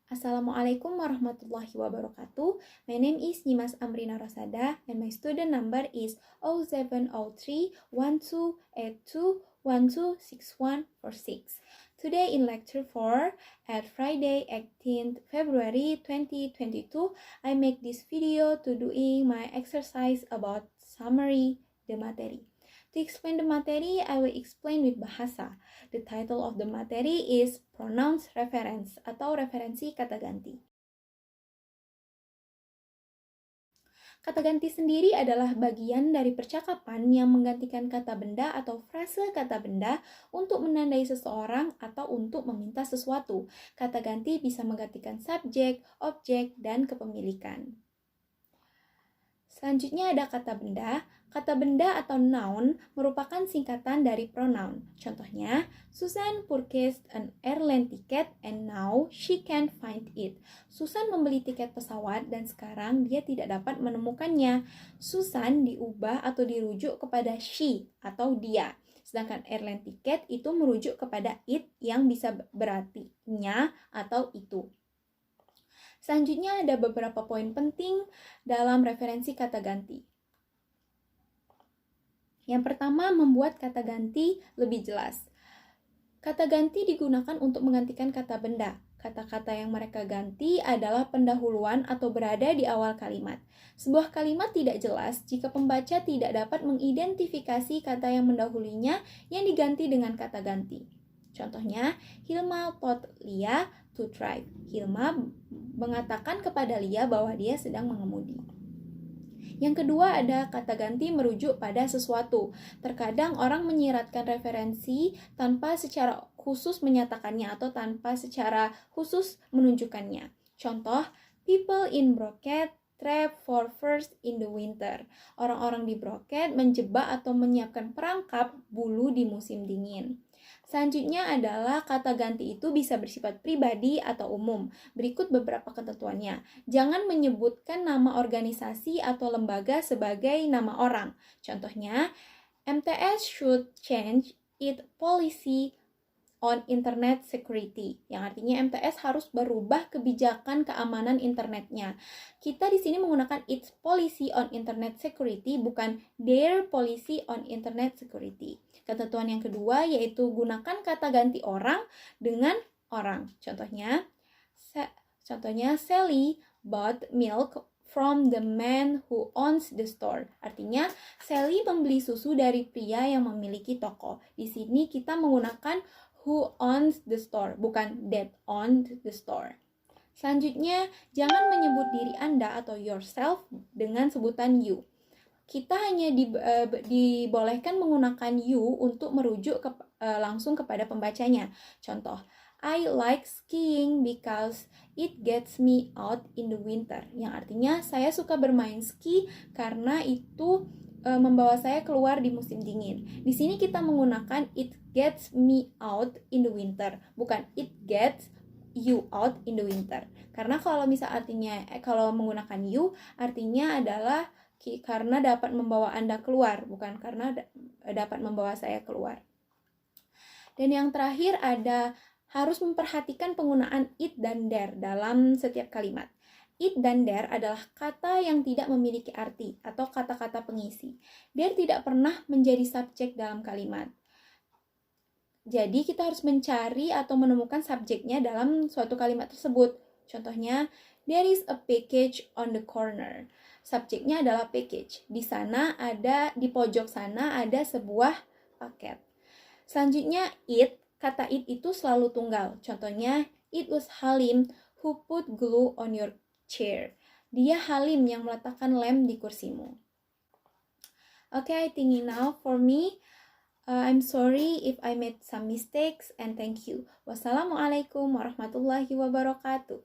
Assalamualaikum warahmatullahi wabarakatuh. My name is Nimas Amrina Rosada and my student number is 0703-1282-126146. Today in lecture 4 at Friday 18th February 2022, I make this video to doing my exercise about summary the materi. To explain the materi, I will explain with bahasa. The title of the materi is Pronouns Reference atau referensi kata ganti. Kata ganti sendiri adalah bagian dari percakapan yang menggantikan kata benda atau frase kata benda untuk menandai seseorang atau untuk meminta sesuatu. Kata ganti bisa menggantikan subjek, objek, dan kepemilikan. Selanjutnya ada kata benda. Kata benda atau noun merupakan singkatan dari pronoun. Contohnya, Susan purchased an airline ticket and now she can't find it. Susan membeli tiket pesawat dan sekarang dia tidak dapat menemukannya. Susan diubah atau dirujuk kepada she atau dia. Sedangkan airline ticket itu merujuk kepada it yang bisa berarti nya atau itu. Selanjutnya ada beberapa poin penting dalam referensi kata ganti. Yang pertama, membuat kata ganti lebih jelas. Kata ganti digunakan untuk menggantikan kata benda. Kata-kata yang mereka ganti adalah pendahuluan atau berada di awal kalimat. Sebuah kalimat tidak jelas jika pembaca tidak dapat mengidentifikasi kata yang mendahulinya yang diganti dengan kata ganti. Contohnya, Hilma told Lia to drive. Hilma mengatakan kepada Lia bahwa dia sedang mengemudi. Yang kedua ada kata ganti merujuk pada sesuatu. Terkadang orang menyiratkan referensi tanpa secara khusus menyatakannya atau tanpa secara khusus menunjukkannya. Contoh, people in Broket trap for furs in the winter. Orang-orang di Broket menjebak atau menyiapkan perangkap bulu di musim dingin. Selanjutnya adalah kata ganti itu bisa bersifat pribadi atau umum. Berikut beberapa ketentuannya. Jangan menyebutkan nama organisasi atau lembaga sebagai nama orang. Contohnya, MTS should change its policy on internet security, yang artinya MTS harus berubah kebijakan keamanan internetnya. Kita di sini menggunakan its policy on internet security, bukan their policy on internet security. Ketentuan yang kedua yaitu gunakan kata ganti orang dengan orang. Contohnya Sally bought milk from the man who owns the store. Artinya, Sally membeli susu dari pria yang memiliki toko. Di sini kita menggunakan who owns the store, bukan that owns the store. Selanjutnya, jangan menyebut diri Anda atau yourself dengan sebutan you. Kita hanya dibolehkan menggunakan you untuk merujuk langsung kepada pembacanya. Contoh, I like skiing because it gets me out in the winter. Yang artinya, saya suka bermain ski karena itu membawa saya keluar di musim dingin. Di sini kita menggunakan it gets me out in the winter, bukan it gets you out in the winter. Karena kalau kalau menggunakan you artinya adalah karena dapat membawa Anda keluar, bukan karena dapat membawa saya keluar. Dan yang terakhir ada harus memperhatikan penggunaan it dan there dalam setiap kalimat. It dan there adalah kata yang tidak memiliki arti atau kata-kata pengisi. There tidak pernah menjadi subjek dalam kalimat. Jadi kita harus mencari atau menemukan subjeknya dalam suatu kalimat tersebut. Contohnya, there is a package on the corner. Subjeknya adalah package. Di pojok sana ada sebuah paket. Selanjutnya, kata it itu selalu tunggal. Contohnya, it was Halim who put glue on your chair. Dia Halim yang meletakkan lem di kursimu. Okay, I think enough for me. I'm sorry if I made some mistakes and thank you. Wassalamualaikum warahmatullahi wabarakatuh.